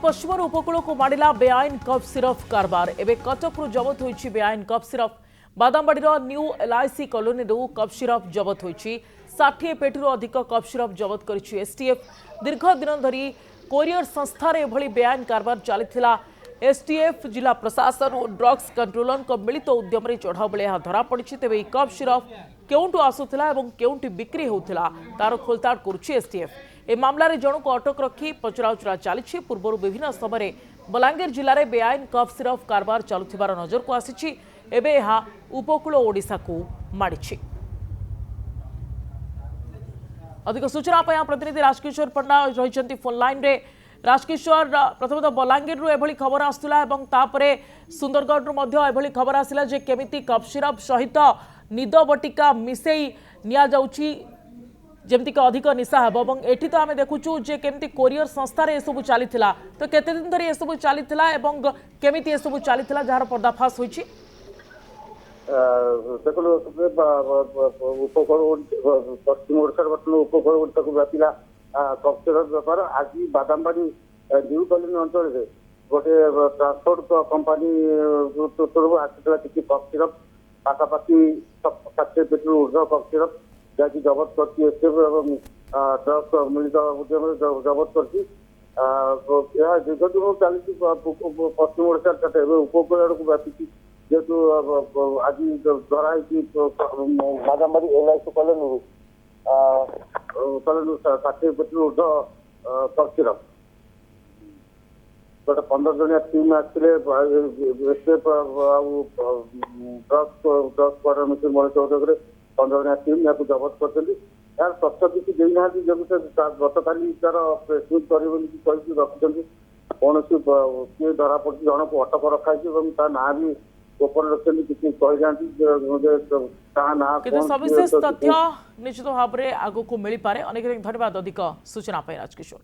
पश्चिम उपकूल को माड़ा बेआईन कफ सिरफ कारबार एवं कटक जबत होती बेआईन कफ सिरफ बादामबाड़ी न्यू एलआईसी कॉलोनी कफ सिरफ जबत होती 60 पेटी अधिक कफ सिरफ जबत कर एसटीएफ दीर्घ दिन धरी कोरियर संस्थार एभली बेआईन कारबार चली एसटीएफ जिला प्रशासन और ड्रग्स कंट्रोलर मिलित उद्यम चढ़ाऊ बेले धरा पड़ी तेज कफ सिरफ केउंटू आसुला और केउंटी बिक्री होता तार खोलताड़ करुच्ची एसटीएफ ए मामला रे जणु को अटक रखी पचराउचरा चली पूर्व विभिन्न समय बलांगीर जिले में बेआईन कफ सिरफ कारबार चलुथिबार नजर को आसी एबे यह उपकूल ओडिशा को माड़ी। अधिक सूचना प्रतिनिधि राजकिशोर पंडा रही फोन लाइन रे। राजकिशोर प्रथम बलांगीर रु एभली खबर आसुला एवं तापरे सुंदरगढ़ रु मध्य एभली खबर आसिला जे केमिति कफ सिरफ सहित निद बटिका मिसेई निया जाउची जमती अधिक निशा हे और एठी तो आम देखुचु जे केमती कोरियर संस्थार ए सब चली तो केते दिन धरी ए सब चली केमिति ए सब चली जार पर्दाफाश होइछि। देखो उपकूल पश्चिम ओडिशा बर्तमान उपकूल ओडिशा को व्यापिला कफ सिरफ बेपार आज बादामबाड़ी न्यू कॉलोनी अंचल में गोटे ट्रांसपोर्ट कंपानी तरफ आसाला किसी कफ सिरफ पाखापाखि 60 पेटी ऊर्ध कफ सिरफ जहाँकि जबत कर ड्रग्स मिलित उद्यम जबत कर दीर्घ दिन चली पश्चिम ओडिशा उपकूल आड़ को व्यापी जेहतु आज धराई बादामबाड़ी एलआईसी कॉलोनी 60 पेटी ऊर्ध कफ सिरफ गोटे 15 जनिया टीम आसते ड्रग्स क्वार्टर मिशन मणिचौधरी 15 जनिया टीम यहाँ जबत कर यार तथ्य किसी देना गत काली तार प्रेसमिट कर रखिंट कौन किए धरा पड़ी जन को अटक रखाई ना भी गोपन रखते किसी कही सविशेष तथ्य निश्चित भाव में आग को मिल पारे। अनेक धन्यवाद अधिक सूचना राजकिशोर।